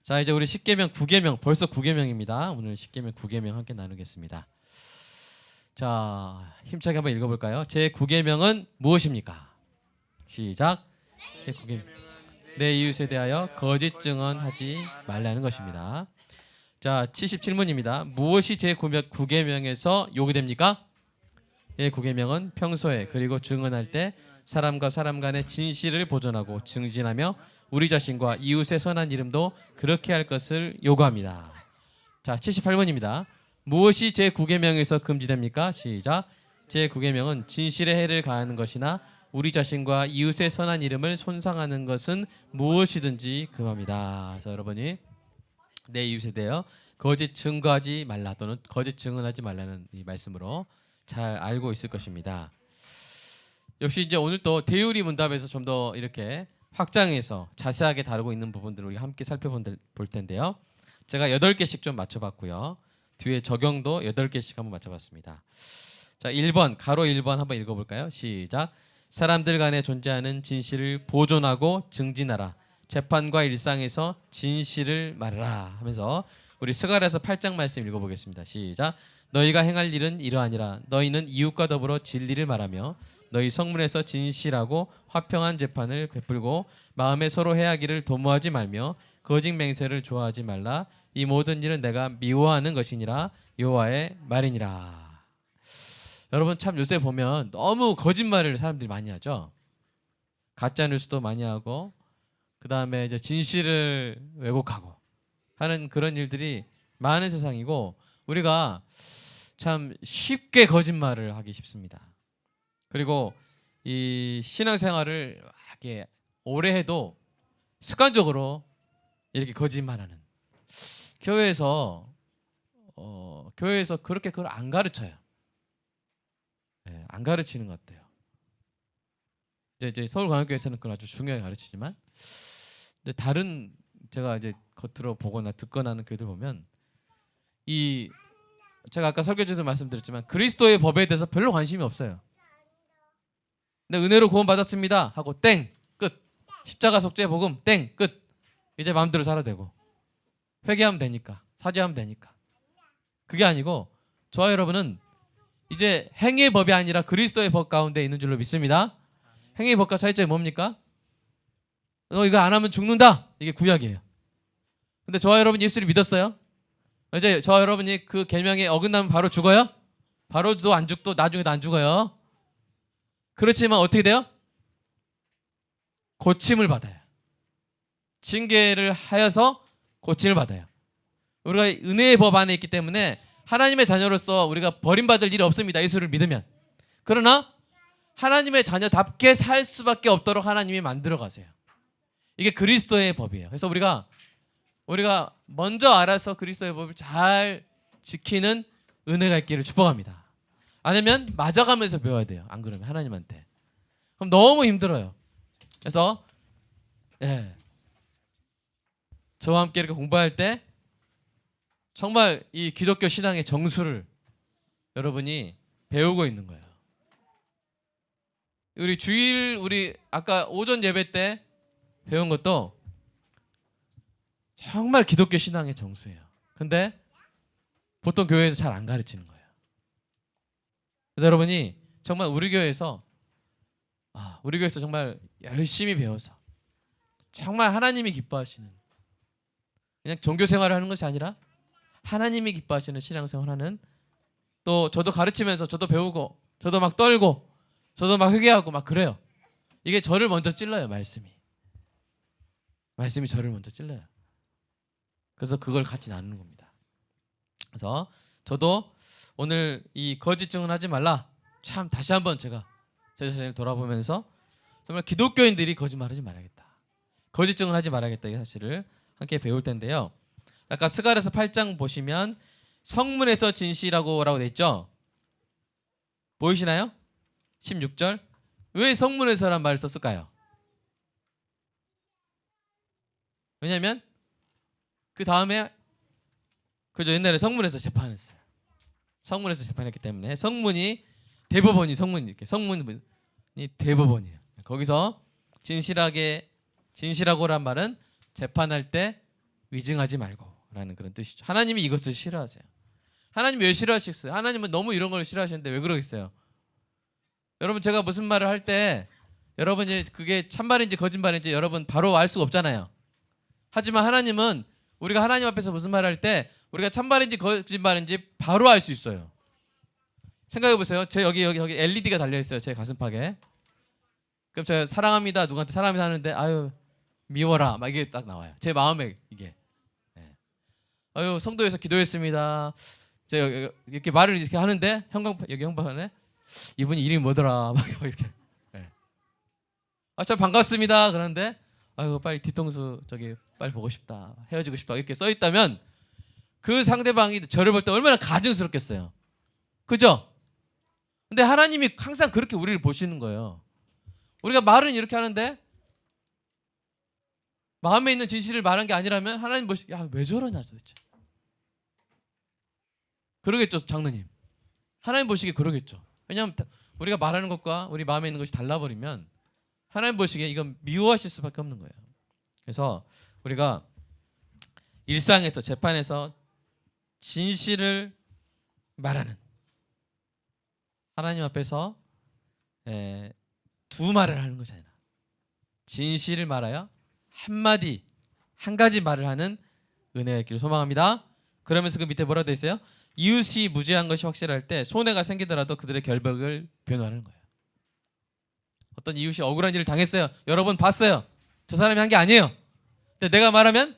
자, 이제 우리 십계명 9계명 벌써 9계명입니다. 오늘 십계명 9계명 함께 나누겠습니다. 자, 힘차게 한번 읽어볼까요? 제 9계명은 무엇입니까? 시작. 제 9계명. 내 이웃에 대하여 거짓 증언하지 말라는 것입니다. 자, 77문입니다. 무엇이 제 9계명에서 요구됩니까? 제 9계명은 평소에 그리고 증언할 때 사람과 사람 간의 진실을 보존하고 증진하며 우리 자신과 이웃의 선한 이름도 그렇게 할 것을 요구합니다. 자, 78번입니다. 무엇이 제 9계명에서 금지됩니까? 시작. 제 9계명은 진실의 해를 가하는 것이나 우리 자신과 이웃의 선한 이름을 손상하는 것은 무엇이든지 금합니다. 그래서 여러분이 내 이웃에 대하여 거짓 증거하지 말라 또는 거짓 증언하지 말라는 이 말씀으로 잘 알고 있을 것입니다. 역시 이제 오늘 또 대유리 문답에서 좀 더 이렇게 확장해서 자세하게 다루고 있는 부분들을 우리 함께 살펴볼 텐데요. 제가 8개씩 좀 맞춰봤고요. 뒤에 적용도 8개씩 한번 맞춰봤습니다. 자, 1번 가로 1번 한번 읽어볼까요? 시작. 사람들 간에 존재하는 진실을 보존하고 증진하라. 재판과 일상에서 진실을 말하라 하면서 우리 스가랴서 8장 말씀 읽어보겠습니다. 시작. 너희가 행할 일은 이러하니라. 너희는 이웃과 더불어 진리를 말하며 너희 성문에서 진실하고 화평한 재판을 베풀고 마음에 서로 해하기를 도모하지 말며 거짓 맹세를 좋아하지 말라. 이 모든 일은 내가 미워하는 것이니라. 여호와의 말이니라. 여러분 참 요새 보면 너무 거짓말을 사람들이 많이 하죠. 가짜 뉴스도 많이 하고 그 다음에 이제 진실을 왜곡하고 하는 그런 일들이 많은 세상이고 우리가 참 쉽게 거짓말을 하기 쉽습니다. 그리고 이 신앙생활을 이렇게 오래 해도 습관적으로 이렇게 거짓말하는 교회에서 그렇게 그걸 안 가르쳐요. 네, 안 가르치는 것 같아요. 이제 서울광역교회에서는 그걸 아주 중요하게 가르치지만 다른 제가 이제 겉으로 보거나 듣거나 하는 교회들 보면 이 제가 아까 설교에서 말씀드렸지만 그리스도의 법에 대해서 별로 관심이 없어요. 근데 은혜로 구원받았습니다 하고 땡 끝. 십자가 속죄 복음 땡 끝. 이제 마음대로 살아도 되고 회개하면 되니까 사죄하면 되니까. 그게 아니고 저와 여러분은 이제 행위의 법이 아니라 그리스도의 법 가운데 있는 줄로 믿습니다. 행위의 법과 차이점이 뭡니까? 너 이거 안 하면 죽는다. 이게 구약이에요. 근데 저와 여러분 예수를 믿었어요? 이제 저와 여러분이 그 계명에 어긋나면 바로 죽어요? 바로도 안 죽고 나중에도 안 죽어요. 그렇지만 어떻게 돼요? 고침을 받아요. 징계를 하여서 고침을 받아요. 우리가 은혜의 법 안에 있기 때문에 하나님의 자녀로서 우리가 버림받을 일이 없습니다. 예수를 믿으면. 그러나 하나님의 자녀답게 살 수밖에 없도록 하나님이 만들어 가세요. 이게 그리스도의 법이에요. 그래서 우리가 먼저 알아서 그리스도의 법을 잘 지키는 은혜가 있기를 축복합니다. 아니면 맞아가면서 배워야 돼요. 안 그러면 하나님한테. 그럼 너무 힘들어요. 그래서 저와 함께 이렇게 공부할 때 정말 이 기독교 신앙의 정수를 여러분이 배우고 있는 거예요. 우리 아까 오전 예배 때 배운 것도 정말 기독교 신앙의 정수예요. 근데 보통 교회에서 잘 안 가르치는 거예요. 그래서 여러분이 정말 우리 교회에서 정말 열심히 배워서 정말 하나님이 기뻐하시는 그냥 종교 생활을 하는 것이 아니라 하나님이 기뻐하시는 신앙생활하는 또 저도 가르치면서 저도 배우고 저도 막 떨고 저도 막 회개하고 막 그래요. 이게 저를 먼저 찔러요. 말씀이 저를 먼저 찔러요. 그래서 그걸 같이 나누는 겁니다. 그래서 저도 오늘 이 거짓 증언하지 말라 참 다시 한번 제가 제 자신을 돌아보면서 정말 기독교인들이 거짓말하지 말아야겠다. 거짓 증언하지 말아야겠다. 이 사실을 함께 배울 텐데요. 아까 스가랴서 8장 보시면 성문에서 진실하고 라고 돼 있죠. 보이시나요? 16절. 왜 성문에서란 말을 썼을까요? 왜냐하면 그 다음에 그저 옛날에 성문에서 재판했어요. 성문에서 재판했기 때문에 성문이 대법원이 성문이 대법원이에요. 거기서 진실하고란 말은 재판할 때 위증하지 말고라는 그런 뜻이죠. 하나님이 이것을 싫어하세요. 하나님 왜 싫어하시겠어요? 하나님은 너무 이런 걸 싫어하시는데 왜 그러겠어요? 여러분 제가 무슨 말을 할 때 여러분이 그게 참말인지 거짓말인지 여러분 바로 알 수가 없잖아요. 하지만 하나님은 우리가 하나님 앞에서 무슨 말을 할 때 우리가 참말인지 거짓말인지 바로 알 수 있어요. 생각해 보세요. 제 여기 LED가 달려 있어요. 제 가슴팍에. 그럼 제가 사랑합니다. 누구한테 사랑합니다 하는데 아유 미워라 막 이게 딱 나와요. 제 마음에 이게. 네. 아유 성도에서 기도했습니다. 제가 이렇게 말을 이렇게 하는데 여기 형방하네. 이분이 이름이 뭐더라 막 이렇게. 네. 참 반갑습니다. 그런데 아유 빨리 뒤통수 저기 빨리 보고 싶다. 헤어지고 싶다. 이렇게 써 있다면 그 상대방이 저를 볼 때 얼마나 가증스럽겠어요. 그죠? 근데 하나님이 항상 그렇게 우리를 보시는 거예요. 우리가 말은 이렇게 하는데 마음에 있는 진실을 말한 게 아니라면 하나님 보시 야 왜 저러냐 도대체. 그러겠죠 장로님. 하나님 보시기에 그러겠죠. 왜냐하면 우리가 말하는 것과 우리 마음에 있는 것이 달라버리면 하나님 보시기에 이건 미워하실 수밖에 없는 거예요. 그래서 우리가 일상에서 재판에서 진실을 말하는 하나님 앞에서 두 말을 하는 것이 아니라 진실을 말하여 한마디 한 가지 말을 하는 은혜가 있기를 소망합니다. 그러면서 그 밑에 뭐라고 되어 있어요? 이웃이 무죄한 것이 확실할 때 손해가 생기더라도 그들의 결박을 변호하는 거예요. 어떤 이웃이 억울한 일을 당했어요. 여러분 봤어요. 저 사람이 한 게 아니에요. 근데 내가 말하면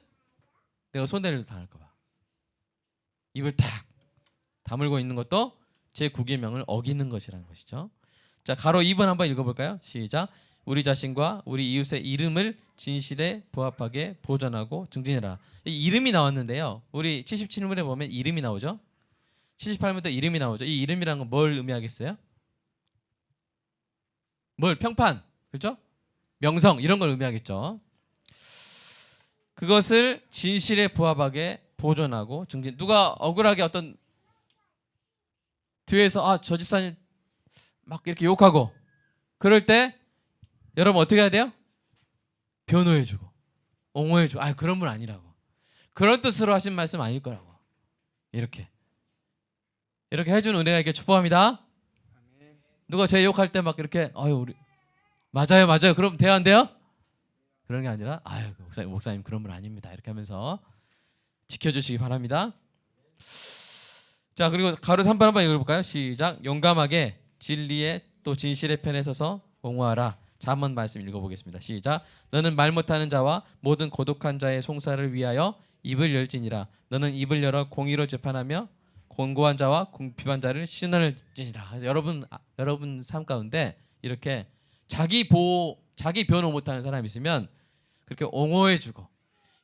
내가 손해를 당할까 봐 입을 탁 다물고 있는 것도 제 9계명을 어기는 것이라는 것이죠. 자, 가로 2번 한번 읽어볼까요? 시작. 우리 자신과 우리 이웃의 이름을 진실에 부합하게 보존하고 증진해라. 이 이름이 나왔는데요. 우리 77문에 보면 이름이 나오죠. 78문도 이름이 나오죠. 이 이름이라는 건 뭘 의미하겠어요? 뭘? 평판, 그렇죠? 명성 이런 걸 의미하겠죠. 그것을 진실에 부합하게 보존하고 증진. 누가 억울하게 어떤 뒤에서 저 집사님 막 이렇게 욕하고 그럴 때 여러분 어떻게 해야 돼요? 변호해주고 옹호해주고 그런 분 아니라고 그런 뜻으로 하신 말씀 아닐 거라고 이렇게 해주는 은혜가 있게 축복합니다. 누가 제 욕할 때 막 이렇게 우리 맞아요 그럼 돼요 안 돼요? 그런 게 아니라 목사님 그런 분 아닙니다 이렇게 하면서 지켜주시기 바랍니다. 자, 그리고 가로 3번 한번 읽어볼까요? 시작. 용감하게 진리의 또 진실의 편에 서서 옹호하라. 자, 한번 말씀 읽어보겠습니다. 시작. 너는 말 못하는 자와 모든 고독한 자의 송사를 위하여 입을 열지니라. 너는 입을 열어 공의로 재판하며 곤고한 자와 궁핍한 자를 신원할지니라. 여러분 삶 가운데 이렇게 자기 변호 못하는 사람이 있으면 그렇게 옹호해주고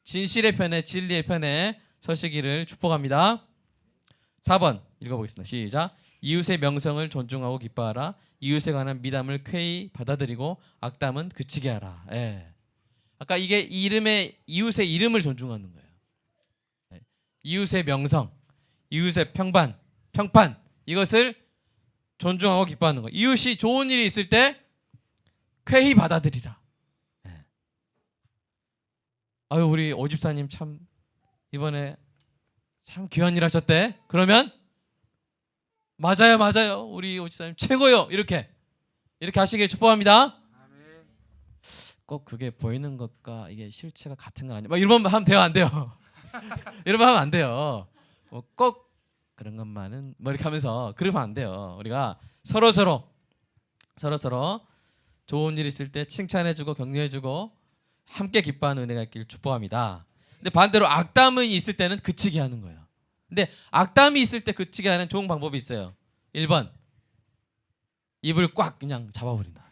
진실의 편에 진리의 편에 서시기를 축복합니다. 4번 읽어보겠습니다. 시작. 이웃의 명성을 존중하고 기뻐하라. 이웃에 관한 미담을 쾌히 받아들이고 악담은 그치게 하라. 아까 이게 이웃의 이름을 존중하는 거예요. 이웃의 명성, 이웃의 평판 이것을 존중하고 기뻐하는 거예요. 이웃이 좋은 일이 있을 때 쾌히 받아들이라. 우리 오집사님 참 이번에 참 귀한 일 하셨대. 그러면 맞아요 우리 오집사님 최고요 이렇게 하시길 축복합니다. 꼭 그게 보이는 것과 이게 실체가 같은 건 아니에요. 이런 말 하면 돼요 안 돼요? 이런 말 하면 안 돼요. 꼭 그런 것만은 이렇게 하면서 그러면 안 돼요. 우리가 서로 좋은 일 있을 때 칭찬해주고 격려해주고 함께 기뻐하는 은혜가 있기를 축복합니다. 근데 반대로 악담이 있을 때는 그치게 하는 거예요. 근데 악담이 있을 때 그치게 하는 좋은 방법이 있어요. 1번 입을 꽉 그냥 잡아버린다.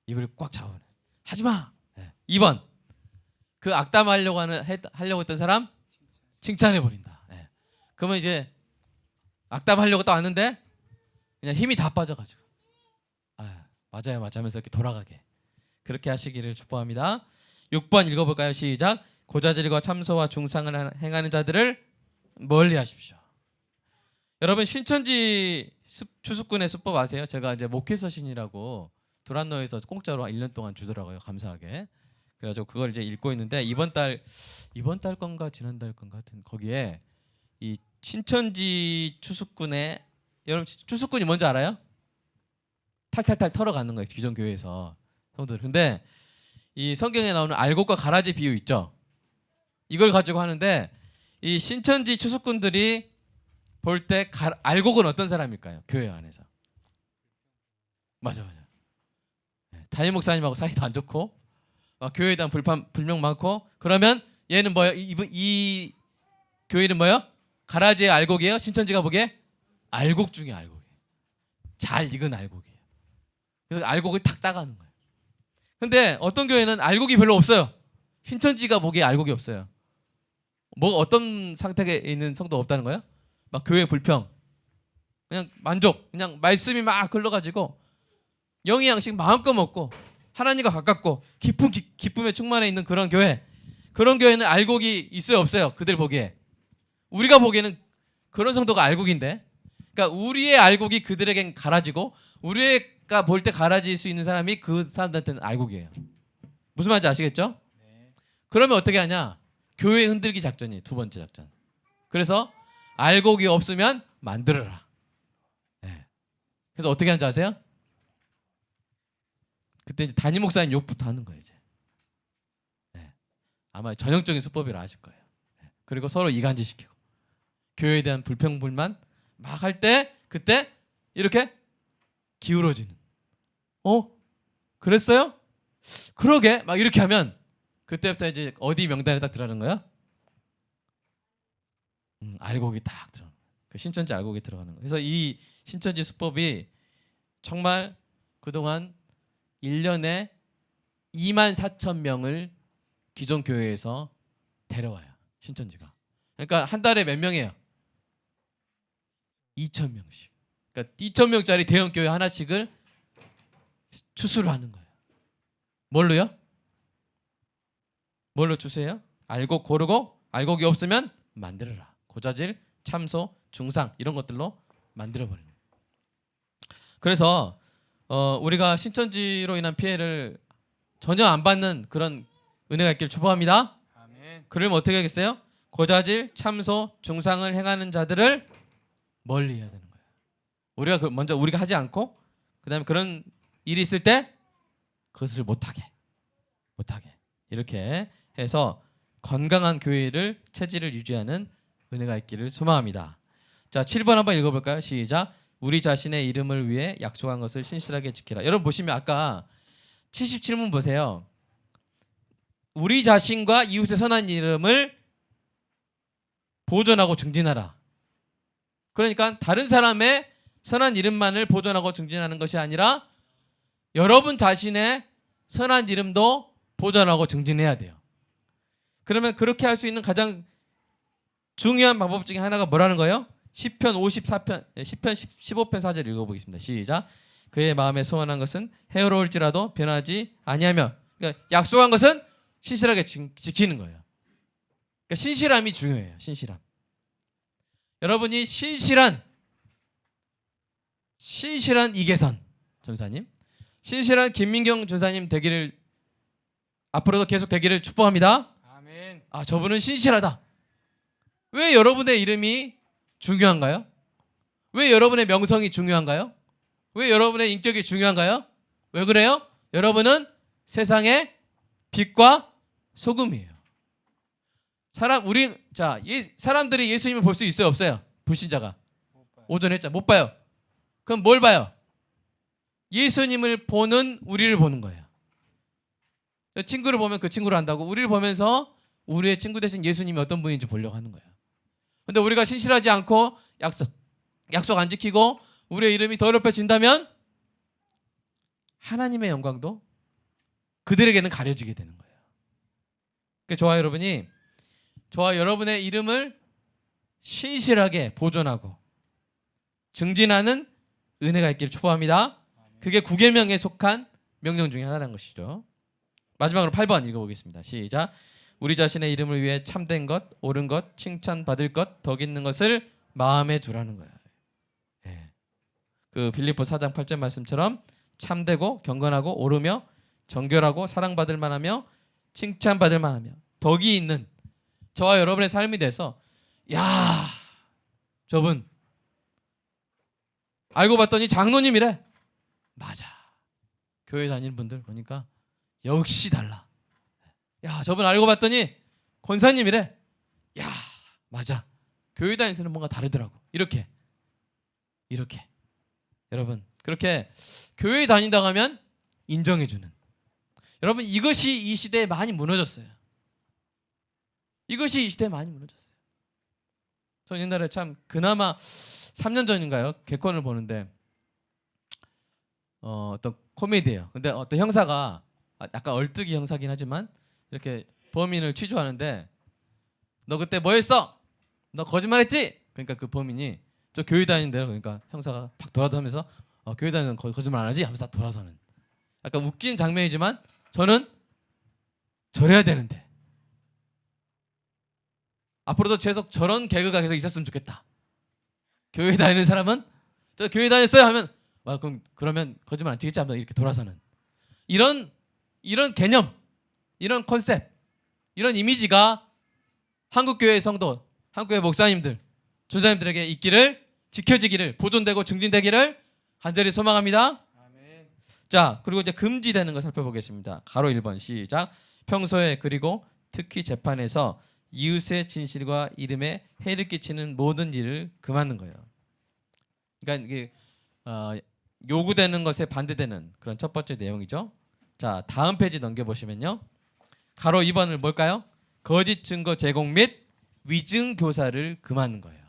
입을 꽉 잡아버려. 하지마. 2번 그 악담하려고 했던 사람 칭찬해버린다. 그러면 이제 악담하려고 딱 왔는데 그냥 힘이 다 빠져가지고 맞아요 하면서 이렇게 돌아가게 그렇게 하시기를 축복합니다. 6번 읽어볼까요? 시작. 고자질과 참소와 중상을 행하는 자들을 멀리하십시오. 여러분 신천지 추수꾼의 수법 아세요? 제가 이제 목회서신이라고 두란노에서 공짜로 1년 동안 주더라고요. 감사하게. 그래가지고 그걸 이제 읽고 있는데 이번 달 건가 지난달 건가 하여튼 거기에 이 신천지 추수꾼의 여러분 추수꾼이 뭔지 알아요? 탈탈탈 털어가는 거예요. 기존 교회에서 성도들. 근데 이 성경에 나오는 알곡과 가라지 비유 있죠. 이걸 가지고 하는데 이 신천지 추수꾼들이 볼 때 알곡은 어떤 사람일까요? 교회 안에서. 맞아. 담임 목사님하고 사이도 안 좋고 교회에 대한 불명 많고 그러면 얘는 뭐예요? 이 교회는 뭐예요? 가라지의 알곡이에요? 신천지가 보기에 알곡 중에 알곡이에요. 잘 익은 알곡이에요. 그래서 알곡을 탁 따가는 거예요. 근데 어떤 교회는 알곡이 별로 없어요. 신천지가 보기에 알곡이 없어요. 뭐 어떤 상태에 있는 성도 없다는 거예요? 막 교회 불평, 그냥 만족, 그냥 말씀이 막 흘러가지고 영의 양식 마음껏 먹고 하나님과 가깝고 기쁨에 충만해 있는 그런 교회. 그런 교회는 알곡이 있어요, 없어요? 그들 보기에. 우리가 보기에는 그런 성도가 알곡인데, 그러니까 우리의 알곡이 그들에겐 가라지고 우리가 볼 때 가라질 수 있는 사람이 그 사람들한테는 알곡이에요. 무슨 말인지 아시겠죠? 네. 그러면 어떻게 하냐? 교회 흔들기 작전이 두 번째 작전. 그래서 알곡이 없으면 만들어라. 네. 그래서 어떻게 하는지 아세요? 그때 이제 담임 목사님 욕부터 하는 거예요. 이제. 네. 아마 전형적인 수법이라 아실 거예요. 네. 그리고 서로 이간질시키고 교회에 대한 불평불만 막 할 때 그때 이렇게 기울어지는. 그랬어요? 그러게 막 이렇게 하면 그때부터 이제 어디 명단에 딱 들어가는 거야? 알곡이 딱 들어. 그 신천지 알곡이 들어가는 거예요. 그래서 이 신천지 수법이 정말 그동안 1년에 24,000명을 기존 교회에서 데려와요. 신천지가. 그러니까 한 달에 몇 명이에요? 2,000명씩. 그러니까 2,000명짜리 대형 교회 하나씩을 추수를 하는 거예요. 뭘로요? 뭘로 추수해요? 알곡 고르고 알곡이 없으면 만들어라. 고자질, 참소, 중상 이런 것들로 만들어버리는 거예요. 그래서 우리가 신천지로 인한 피해를 전혀 안 받는 그런 은혜가 있기를 축복합니다. 아멘. 그러면 어떻게 하겠어요? 고자질, 참소, 중상을 행하는 자들을 멀리 해야 되는 거예요. 우리가 먼저 우리가 하지 않고 그다음에 그런 일이 있을 때 그것을 못하게 이렇게 해서 건강한 교회를 체질을 유지하는 은혜가 있기를 소망합니다. 자, 7번 한번 읽어볼까요? 시작. 우리 자신의 이름을 위해 약속한 것을 신실하게 지키라. 여러분 보시면 아까 77문 보세요. 우리 자신과 이웃의 선한 이름을 보존하고 증진하라. 그러니까 다른 사람의 선한 이름만을 보존하고 증진하는 것이 아니라 여러분 자신의 선한 이름도 보존하고 증진해야 돼요. 그러면 그렇게 할 수 있는 가장 중요한 방법 중에 하나가 뭐라는 거예요? 시편 15편 4절 읽어보겠습니다. 시작. 그의 마음에 소원한 것은 해로울지라도 변하지 아니하며, 그러니까 약속한 것은 신실하게 지키는 거예요. 그러니까 신실함이 중요해요. 신실함. 여러분이 신실한 이계선 전사님, 신실한 김민경 전사님 되기를 앞으로도 계속 되기를 축복합니다. 아멘. 저분은 신실하다. 왜 여러분의 이름이 중요한가요? 왜 여러분의 명성이 중요한가요? 왜 여러분의 인격이 중요한가요? 왜 그래요? 여러분은 세상의 빛과 소금이에요. 사람들이 예수님을 볼 수 있어요, 없어요? 불신자가. 오전에 했잖아. 못 봐요. 그럼 뭘 봐요? 예수님을 보는 우리를 보는 거예요. 친구를 보면 그 친구를 안다고 우리를 보면서 우리의 친구 대신 예수님이 어떤 분인지 보려고 하는 거예요. 근데 우리가 신실하지 않고 약속 안 지키고 우리의 이름이 더럽혀진다면 하나님의 영광도 그들에게는 가려지게 되는 거예요. 그러니까 저와 여러분의 이름을 신실하게 보존하고 증진하는 은혜가 있기를 축복합니다. 그게 9계명에 속한 명령 중에 하나라는 것이죠. 마지막으로 8번 읽어보겠습니다. 시작. 우리 자신의 이름을 위해 참된 것, 옳은 것, 칭찬받을 것, 덕 있는 것을 마음에 두라는 거예요. 예. 그 빌립보 4장 8절 말씀처럼 참되고 경건하고 옳으며 정결하고 사랑받을 만하며 칭찬받을 만하며 덕이 있는 저와 여러분의 삶이 돼서 야, 저분 알고 봤더니 장로님이래. 맞아. 교회 다니는 분들 보니까 역시 달라. 야, 저분 알고 봤더니 권사님이래. 야, 맞아. 교회 다니면서 뭔가 다르더라고. 이렇게 여러분, 그렇게 교회 다닌다고 하면 인정해주는, 여러분, 이것이 이 시대에 많이 무너졌어요. 이것이 이 시대에 많이 무너졌어요. 전 옛날에 참 그나마 3년 전인가요? 개콘을 보는데 어떤 코미디예요. 근데 어떤 형사가 약간 얼뜨기 형사긴 하지만 이렇게 범인을 취조하는데 너 그때 뭐 했어? 너 거짓말했지? 그러니까 그 범인이 저 교회 다니는데요. 그러니까 형사가 팍 돌아서면서 교회 다니는 거짓말 안 하지? 하면서 돌아서는 약간 웃기는 장면이지만 저는 저래야 되는데 앞으로도 계속 저런 개그가 계속 있었으면 좋겠다. 교회 다니는 사람은 저 교회 다녔어요 하면 그러면 거짓말 안 치겠지 하면 이렇게 돌아서는 이런 개념, 이런 컨셉, 이런 이미지가 한국교회 성도, 한국교회 목사님들, 전사님들에게 있기를, 지켜지기를, 보존되고 증진되기를 간절히 소망합니다. 아멘. 자, 그리고 이제 금지되는 거 살펴보겠습니다. 가로 1번 시작. 평소에 그리고 특히 재판에서 이웃의 진실과 이름에 해를 끼치는 모든 일을 금하는 거예요. 그러니까 이게 요구되는 것에 반대되는 그런 첫 번째 내용이죠. 자, 다음 페이지 넘겨보시면요. 가로 2번을 뭘까요? 거짓 증거 제공 및 위증 교사를 금하는 거예요.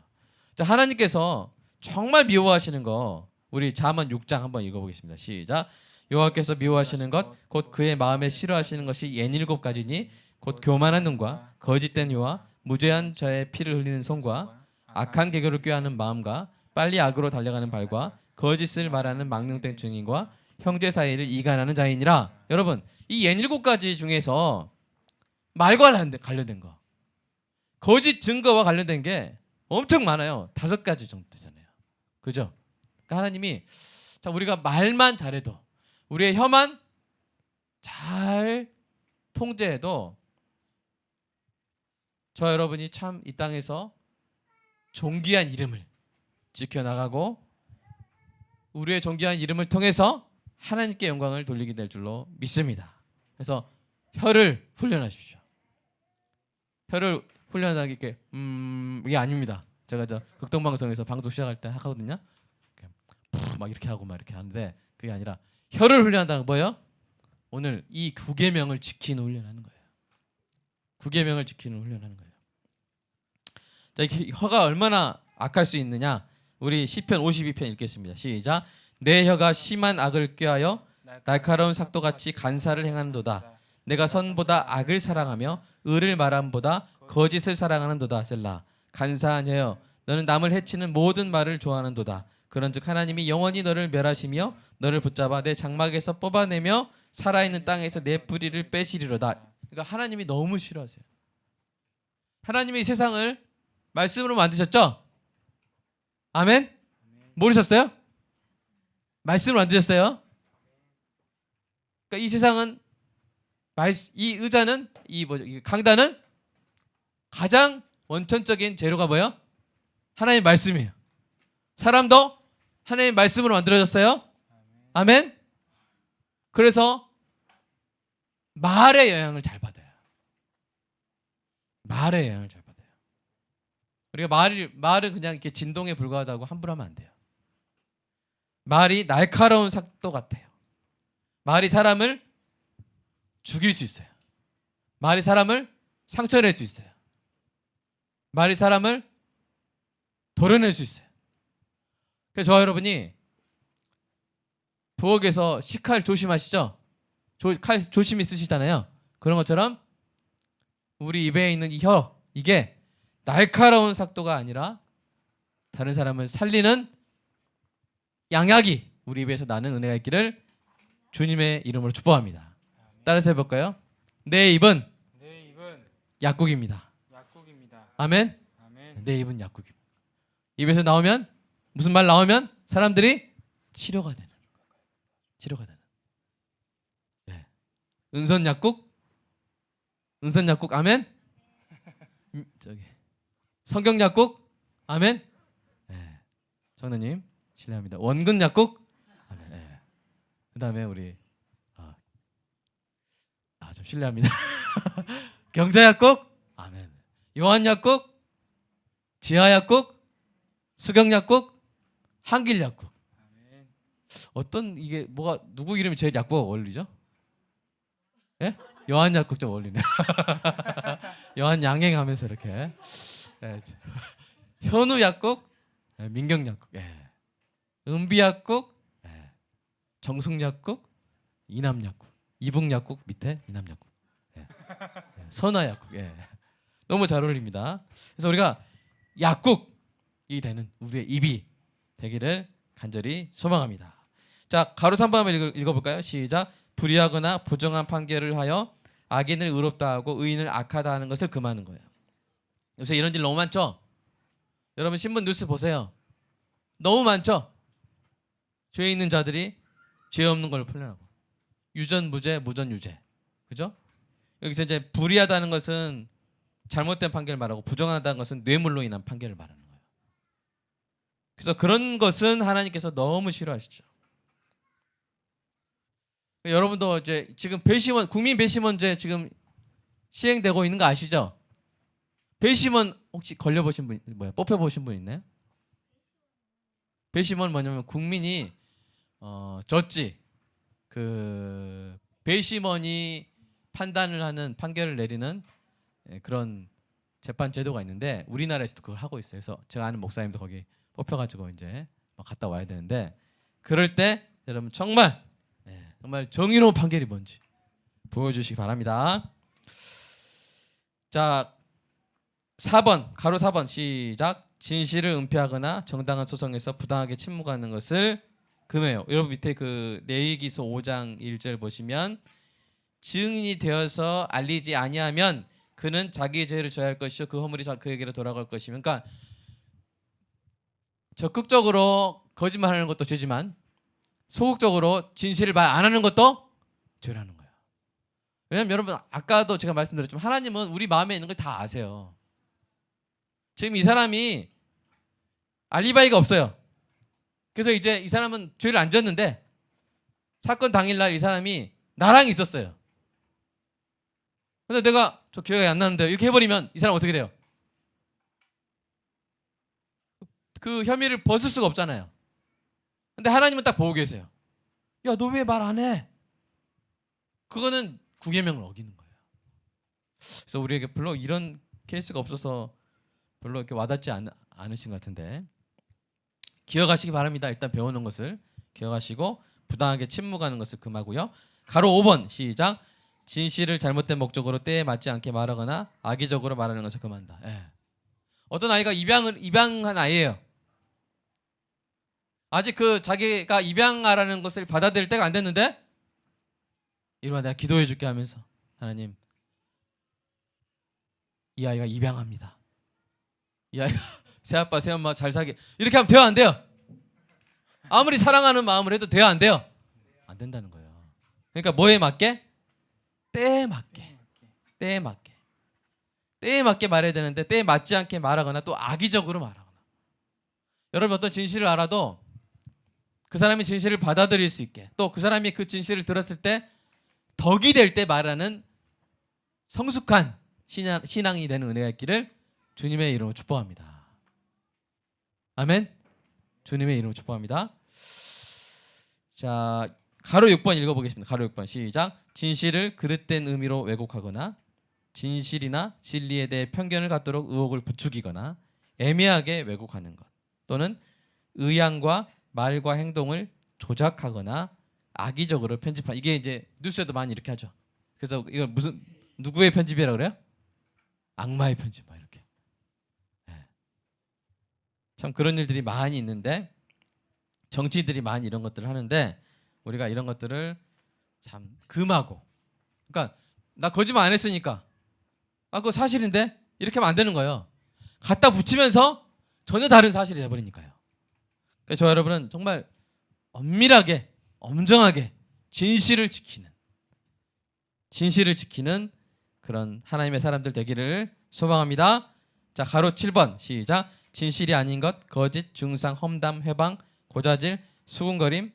자, 하나님께서 정말 미워하시는 거 우리 잠언 6장 한번 읽어보겠습니다. 시작. 여호와께서 미워하시는 것 곧 그의 마음에 싫어하시는 것이 옌일곱 가지니 곧 교만한 눈과 거짓된 혀와 무죄한 자의 피를 흘리는 손과 악한 계교를 꾀하는 마음과 빨리 악으로 달려가는 발과 거짓을 말하는 망령된 증인과 형제 사이를 이간하는 자이니라. 여러분, 이 옌일곱 가지 중에서 말과 관련된 거, 거짓 증거와 관련된 게 엄청 많아요. 5가지 정도 되잖아요. 그죠? 그러니까 하나님이 자, 우리가 말만 잘해도, 우리의 혀만 잘 통제해도 저 여러분이 참 이 땅에서 존귀한 이름을 지켜나가고 우리의 존귀한 이름을 통해서 하나님께 영광을 돌리게 될 줄로 믿습니다. 그래서 혀를 훈련하십시오. 혀를 훈련하는 게 이게 아닙니다. 제가 저 극동방송에서 방송 시작할 때 하거든요. 막 이렇게 하고 막 이렇게 하는데 그게 아니라 혀를 훈련한다는 건 뭐예요? 오늘 이 9계명을 지키는 훈련하는 거예요. 9계명을 지키는 훈련하는 거예요. 자, 이 혀가 얼마나 악할 수 있느냐? 우리 시편 52편 읽겠습니다. 시작. 내 혀가 심한 악을 꾀하여 날카로운 삭도같이 간사를 행하는도다. 내가 선보다 악을 사랑하며 의를 말함보다 거짓을 사랑하는도다. 셀라. 간사한 혀여, 너는 남을 해치는 모든 말을 좋아하는도다. 그런즉 하나님이 영원히 너를 멸하시며 너를 붙잡아 내 장막에서 뽑아내며 살아있는 땅에서 내 뿌리를 빼시리로다. 그러니까 하나님이 너무 싫어하세요. 하나님이 이 세상을 말씀으로 만드셨죠? 아멘? 모르셨어요? 말씀으로 만드셨어요. 그러니까 이 세상은 이 의자는 이 강단은 가장 원천적인 재료가 뭐예요? 하나님의 말씀이에요. 사람도 하나님의 말씀으로 만들어졌어요. 아멘? 그래서 말의 영향을 잘 받아요. 말의 영향을 잘 받아요. 우리가 말은 그냥 이렇게 진동에 불과하다고 함부로 하면 안 돼요. 말이 날카로운 삭도 같아요. 말이 사람을 죽일 수 있어요. 말이 사람을 상처낼 수 있어요. 말이 사람을 도려낼 수 있어요. 그래서 저와 여러분이 부엌에서 식칼 조심하시죠? 칼 조심히 쓰시잖아요. 그런 것처럼 우리 입에 있는 이 혀, 이게 날카로운 삭도가 아니라 다른 사람을 살리는 양약이 우리 입에서 나는 은혜가 있기를 주님의 이름으로 축복합니다. 따라서 해볼까요? 내 입은 약국입니다. 아멘? 내 입은 약국입니다. 입에서 나오면 무슨 말 나오면 사람들이 치료가 되는. 네. 은선 약국, 은선 약국 아멘. 저기 성경 약국 아멘. 네. 장로님 실례합니다. 원근 약국 아멘. 네. 그다음에 우리 좀 실례합니다. 경자 약국 아멘. 요한 약국, 지하 약국, 수경 약국, 한길 약국. 어떤 이게 뭐가 누구 이름이 제일 약국가 어울리죠? 예? 요한 약국 좀 어울리네. 요한 양행하면서 이렇게. 예. 현우 약국, 예. 민경 약국, 예. 은비 약국, 예. 정숙 약국, 이남 약국, 이북 약국 밑에 이남 약국, 예. 예. 선화 약국, 예. 너무 잘 어울립니다. 그래서 우리가 약국이 되는 우리의 입이 되기를 간절히 소망합니다. 자, 가로 3번 한번 읽어볼까요? 시작. 불의하거나 부정한 판결을 하여 악인을 의롭다 하고 의인을 악하다 하는 것을 금하는 거예요. 요새 이런 일 너무 많죠? 여러분 신문 뉴스 보세요. 너무 많죠? 죄 있는 자들이 죄 없는 걸 풀려나고 유전 무죄, 무전 유죄. 그죠? 여기서 이제 불의하다는 것은 잘못된 판결을 말하고 부정하다는 것은 뇌물로 인한 판결을 말하는 거예요. 그래서 그런 것은 하나님께서 너무 싫어하시죠. 여러분도 이제 지금 배심원 국민 배심원제 지금 시행되고 있는 거 아시죠? 배심원 혹시 걸려보신 분 뽑혀보신 분 있나요? 배심원 뭐냐면 국민이 졌지 그 배심원이 판단을 하는 판결을 내리는 그런 재판 제도가 있는데 우리나라에서도 그걸 하고 있어요. 그래서 제가 아는 목사님도 거기 뽑혀가지고 이제 갔다 와야 되는데 그럴 때 여러분 정말 정의로운 판결이 뭔지 보여주시기 바랍니다. 자, 4번 가로 4번 시작. 진실을 은폐하거나 정당한 소송에서 부당하게 침묵하는 것을 금해요. 여러분 밑에 그 레위기서 5장 1절 보시면 증인이 되어서 알리지 아니하면 그는 자기의 죄를 져야 할 것이요 그 허물이 그에게로 돌아갈 것이면, 그러니까 적극적으로 거짓말하는 것도 죄지만 소극적으로 진실을 말 안 하는 것도 죄라는 거예요. 왜냐하면 여러분 아까도 제가 말씀드렸지만 하나님은 우리 마음에 있는 걸 다 아세요. 지금 이 사람이 알리바이가 없어요. 그래서 이제 이 사람은 죄를 안 졌는데 사건 당일날 이 사람이 나랑 있었어요. 근데 내가 저 기억이 안 나는데 이렇게 해버리면 이 사람 어떻게 돼요? 그 혐의를 벗을 수가 없잖아요. 근데 하나님은 딱 보고 계세요. 야, 너 왜 말 안 해? 그거는 구계명을 어기는 거예요. 그래서 우리에게 별로 이런 케이스가 없어서 별로 이렇게 와닿지 않으신 것 같은데 기억하시기 바랍니다. 일단 배워놓은 것을 기억하시고 부당하게 침묵하는 것을 금하고요. 가로 5번 시작. 진실을 잘못된 목적으로 때에 맞지 않게 말하거나 악의적으로 말하는 것을 금한다. 예. 어떤 아이가 입양한 아이예요. 아직 그 자기가 입양하라는 것을 받아들일 때가 안 됐는데 이리와 내가 기도해 줄게 하면서 하나님 이 아이가 입양합니다. 이 아이가 새아빠 새엄마 잘 살게 이렇게 하면 돼요 안 돼요? 아무리 사랑하는 마음을 해도 돼요 안 돼요? 안 된다는 거예요. 그러니까 뭐에 맞게? 때에 맞게. 때에 맞게. 때에 맞게 말해야 되는데 때에 맞지 않게 말하거나 또 악의적으로 말하거나. 여러분 어떤 진실을 알아도 그 사람이 진실을 받아들일 수 있게 또 그 사람이 그 진실을 들었을 때 덕이 될 때 말하는 성숙한 신앙이 되는 은혜가 있기를 주님의 이름으로 축복합니다. 아멘. 주님의 이름으로 축복합니다. 자, 가로 6번 읽어보겠습니다. 가로 6번 시작. 진실을 그릇된 의미로 왜곡하거나 진실이나 진리에 대해 편견을 갖도록 의혹을 부추기거나 애매하게 왜곡하는 것 또는 의향과 말과 행동을 조작하거나 악의적으로 편집한 이게 이제 뉴스에도 많이 이렇게 하죠. 그래서 이걸 무슨 누구의 편집이라고 그래요? 악마의 편집 막 이렇게. 참 그런 일들이 많이 있는데 정치인들이 많이 이런 것들을 하는데 우리가 이런 것들을 참 금하고 그러니까 나 거짓말 안 했으니까 그거 사실인데 이렇게 하면 안 되는 거예요. 갖다 붙이면서 전혀 다른 사실이 돼버리니까요. 그래서 저 여러분은 정말 엄밀하게 엄정하게 진실을 지키는 그런 하나님의 사람들 되기를 소망합니다. 자, 가로 7번 시작. 진실이 아닌 것, 거짓, 중상, 험담, 회방, 고자질, 수군거림,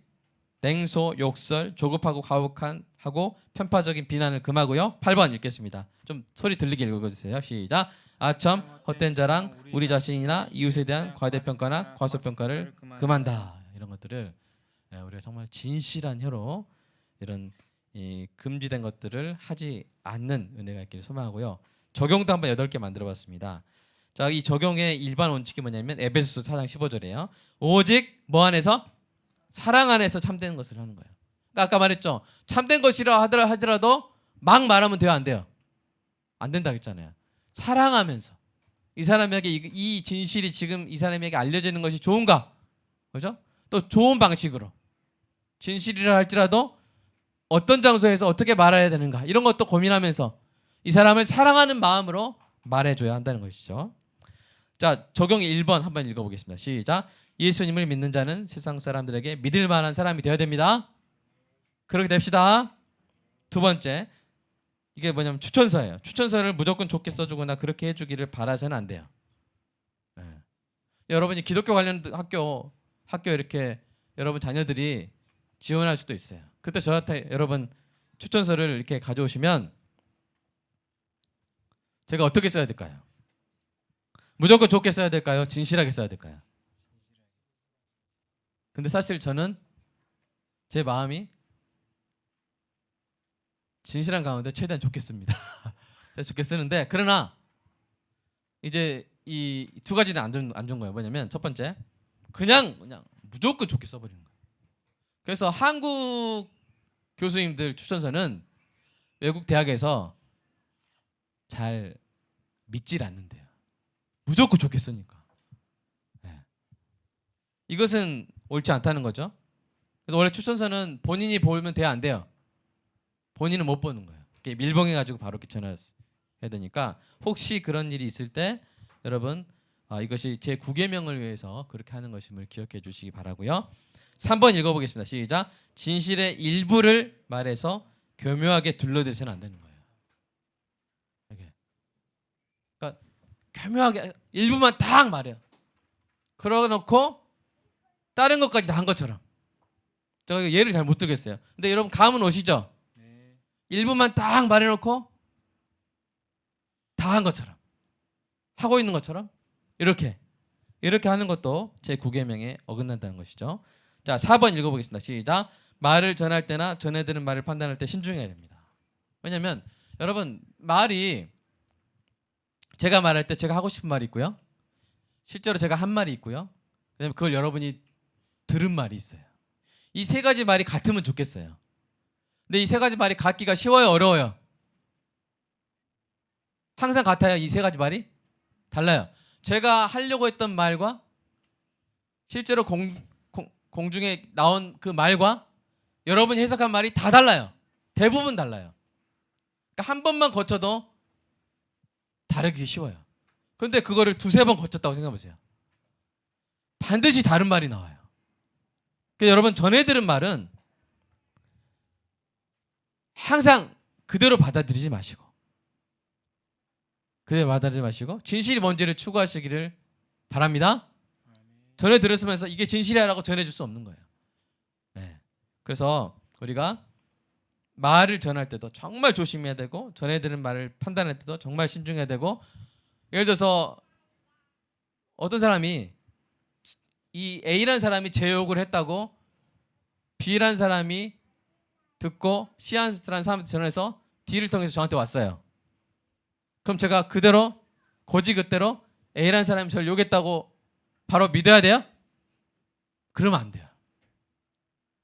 냉소, 욕설, 조급하고 가혹한 하고 편파적인 비난을 금하고요. 8번 읽겠습니다. 좀 소리 들리게 읽어주세요. 시작. 아첨, 헛된 자랑, 우리 자신이나 이웃에 대한 과대평가나 과소평가를 금한다. 이런 것들을 우리가 정말 진실한 혀로 이런 이 금지된 것들을 하지 않는 은혜가 있기를 소망하고요. 적용도 한번 8개 만들어봤습니다. 자, 이 적용의 일반 원칙이 뭐냐면 에베소서 4장 15절이에요. 오직 뭐 안에서? 사랑 안에서 참된 것을 하는 거예요. 그러니까 아까 말했죠. 참된 것이라 하더라도 막 말하면 돼요, 안 돼요? 안 된다 했잖아요. 사랑하면서 이 사람에게 이 진실이 지금 이 사람에게 알려지는 것이 좋은가? 그죠? 또 좋은 방식으로 진실이라 할지라도 어떤 장소에서 어떻게 말해야 되는가 이런 것도 고민하면서 이 사람을 사랑하는 마음으로 말해줘야 한다는 것이죠. 자, 적용 1번 한번 읽어보겠습니다. 시작. 예수님을 믿는 자는 세상 사람들에게 믿을 만한 사람이 되어야 됩니다. 그렇게 됩시다. 두 번째, 이게 뭐냐면 추천서예요. 추천서를 무조건 좋게 써주거나 그렇게 해주기를 바라서는 안 돼요. 네. 여러분이 기독교 관련 학교 이렇게 여러분 자녀들이 지원할 수도 있어요. 그때 저한테 여러분 추천서를 이렇게 가져오시면 제가 어떻게 써야 될까요? 무조건 좋게 써야 될까요? 진실하게 써야 될까요? 근데 사실 저는 제 마음이 진실한 가운데 최대한 좋게 씁니다. 좋게 쓰는데 그러나 이제 이 두 가지는 안 좋은 거예요. 뭐냐면 첫 번째 그냥 무조건 좋게 써버리는 거예요. 그래서 한국 교수님들 추천서는 외국 대학에서 잘 믿질 않는데요. 무조건 좋게 쓰니까. 네. 이것은 옳지 않다는 거죠. 그래서 원래 추천서는 본인이 보면 돼야 안 돼요. 본인은 못 보는 거예요. 밀봉해가지고 바로 이렇게 전화해야 되니까 혹시 그런 일이 있을 때 여러분 이것이 제 9계명을 위해서 그렇게 하는 것임을 기억해 주시기 바라고요. 3번 읽어보겠습니다. 시작. 진실의 일부를 말해서 교묘하게 둘러대서는 안 되는 거예요. 그러니까 교묘하게 일부만 딱 말해요. 그러놓고 다른 것까지 다 한 것처럼. 저 예를 잘 못 들겠어요. 근데 여러분 감은 오시죠? 네. 일부만 딱 말해놓고 다 한 것처럼 하고 있는 것처럼 이렇게 하는 것도 제 9계명에 어긋난다는 것이죠. 자, 4번 읽어보겠습니다. 시작. 말을 전할 때나 전해드는 말을 판단할 때 신중해야 됩니다. 왜냐하면 여러분 말이 제가 말할 때 제가 하고 싶은 말이 있고요. 실제로 제가 한 말이 있고요. 그다음에 그걸 여러분이 들은 말이 있어요. 이 세 가지 말이 같으면 좋겠어요. 근데 이 세 가지 말이 같기가 쉬워요, 어려워요? 항상 같아요. 이 세 가지 말이 달라요. 제가 하려고 했던 말과 실제로 공중에 나온 그 말과 여러분이 해석한 말이 다 달라요. 대부분 달라요. 그러니까 한 번만 거쳐도 다르기 쉬워요. 그런데 그거를 2-3번 거쳤다고 생각해 보세요. 반드시 다른 말이 나와요. 그래서 여러분 전해 들은 말은 항상 그대로 받아들이지 마시고 진실이 뭔지를 추구하시기를 바랍니다. 전해 들었으면서 이게 진실이라고 전해줄 수 없는 거예요. 네. 그래서 우리가 말을 전할 때도 정말 조심해야 되고 전해 들은 말을 판단할 때도 정말 신중해야 되고 예를 들어서 어떤 사람이 이 A라는 사람이 제 욕을 했다고 B라는 사람이 듣고 C라는 사람한테 전해서 D를 통해서 저한테 왔어요. 그럼 제가 그대로 고지그대로 A라는 사람이 저를 욕했다고 바로 믿어야 돼요? 그러면 안 돼요.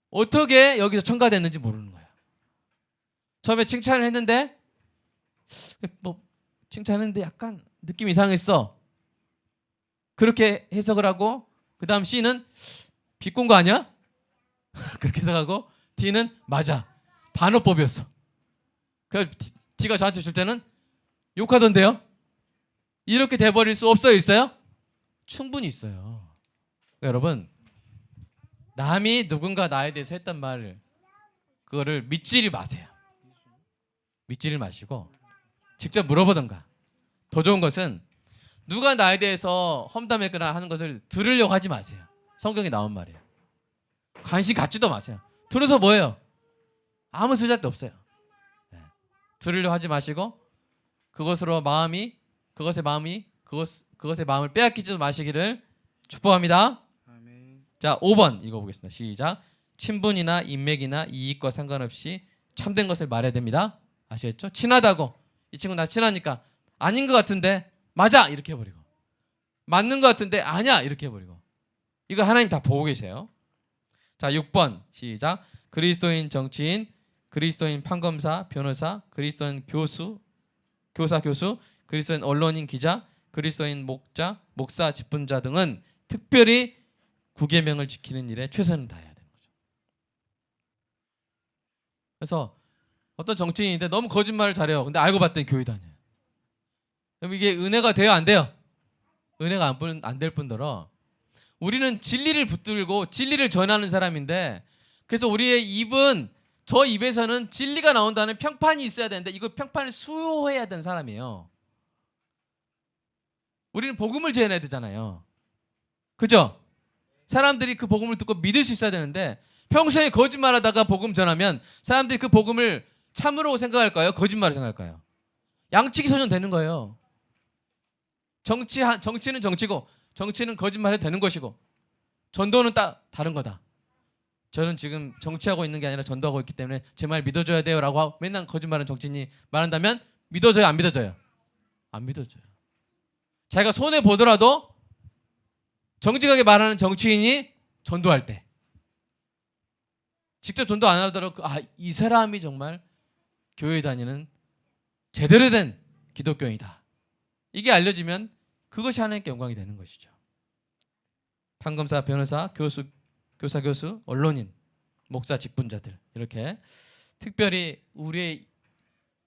어떻게 여기서 첨가됐는지 모르는 거예요. 처음에 칭찬을 했는데 칭찬했는데 약간 느낌이 이상했어. 그렇게 해석을 하고 그 다음 C는 비꼰 거 아니야? 그렇게 해석하고 D는 맞아. 반어법이었어. 그 D가 저한테 줄 때는 욕하던데요? 이렇게 돼버릴 수 없어요? 있어요? 충분히 있어요. 그러니까 여러분 남이 누군가 나에 대해서 했단 말을 그거를 믿지를 마세요. 믿지를 마시고 직접 물어보던가. 더 좋은 것은 누가 나에 대해서 험담했거나 하는 것을 들으려고 하지 마세요. 성경에 나온 말이에요. 관심 갖지도 마세요. 들어서 뭐예요? 아무 쓰잘데 없어요. 네. 들으려고 하지 마시고 그것의 마음을 빼앗기지 마시기를 축복합니다. 아멘. 자, 5번 읽어보겠습니다. 시작. 친분이나 인맥이나 이익과 상관없이 참된 것을 말해야 됩니다. 아시겠죠? 친하다고 이 친구 나 친하니까 아닌 것 같은데 맞아 이렇게 해버리고 맞는 것 같은데 아니야 이렇게 해버리고 이거 하나님 다 보고 계세요. 자, 6번 시작. 그리스도인 정치인, 그리스도인 판검사, 변호사, 그리스도인 교사, 교수, 그리스도인 언론인, 기자, 그리스도인 목사, 집분자 등은 특별히 구계명을 지키는 일에 최선을 다해야 되는 거죠. 그래서 어떤 정치인인데 너무 거짓말을 잘해요. 근데 알고 봤더니 교회 다녀요. 그럼 이게 은혜가 돼요, 안 돼요? 은혜가 안 될 뿐더러 우리는 진리를 붙들고 진리를 전하는 사람인데 그래서 우리의 입은 저 입에서는 진리가 나온다는 평판이 있어야 되는데 이거 평판을 수호해야 되는 사람이에요. 우리는 복음을 전해야 되잖아요. 그죠? 사람들이 그 복음을 듣고 믿을 수 있어야 되는데 평소에 거짓말하다가 복음 전하면 사람들이 그 복음을 참으로 생각할까요? 거짓말을 생각할까요? 양치기 소년 되는 거예요. 정치는 정치고 정치는 거짓말해도 되는 것이고 전도는 다른 거다. 저는 지금 정치하고 있는 게 아니라 전도하고 있기 때문에 제 말 믿어줘야 돼요 라고 맨날 거짓말하는 정치인이 말한다면 믿어줘요 안 믿어줘요? 안 믿어줘요. 자기가 손해보더라도 정직하게 말하는 정치인이 전도할 때 직접 전도 안 하더라도 이 사람이 정말 교회 다니는 제대로 된 기독교인이다. 이게 알려지면 그것이 하나님께 영광이 되는 것이죠. 판검사, 변호사, 교사, 교수, 언론인, 목사, 직분자들 이렇게 특별히 우리의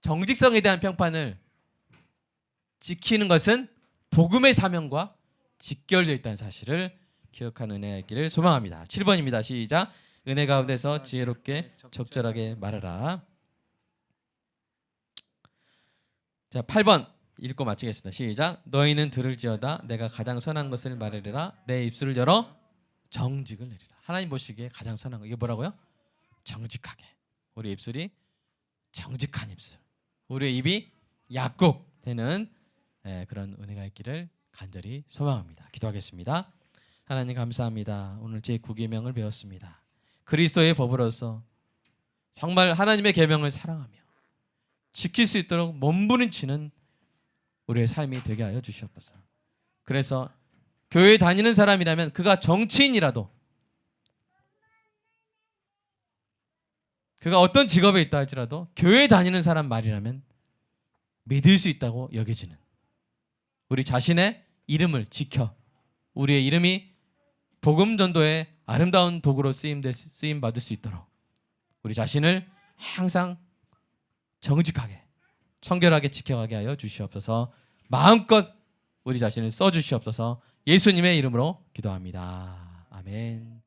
정직성에 대한 평판을 지키는 것은 복음의 사명과 직결되어 있다는 사실을 기억하는 은혜가 있기를 소망합니다. 7번입니다. 시작. 은혜 가운데서 지혜롭게 적절하게 말하라. 자, 8번 읽고 마치겠습니다. 시작. 너희는 들을지어다 내가 가장 선한 것을 말하리라. 내 입술을 열어 정직을 내리라. 하나님 보시기에 가장 선한 거 이게 뭐라고요? 정직하게. 우리 입술이 정직한 입술. 우리의 입이 약국되는 그런 은혜가 있기를 간절히 소망합니다. 기도하겠습니다. 하나님 감사합니다. 오늘 제 9계명을 배웠습니다. 그리스도의 법으로서 정말 하나님의 계명을 사랑하며 지킬 수 있도록 몸부림치는 우리의 삶이 되게 하여 주시옵소서. 그래서 교회 다니는 사람이라면 그가 정치인이라도 그가 어떤 직업에 있다 할지라도 교회 다니는 사람 말이라면 믿을 수 있다고 여겨지는 우리 자신의 이름을 지켜 우리의 이름이 복음 전도의 아름다운 도구로 쓰임 받을 수 있도록 우리 자신을 항상 정직하게 청결하게 지켜가게 하여 주시옵소서. 마음껏 우리 자신을 써 주시옵소서. 예수님의 이름으로 기도합니다. 아멘.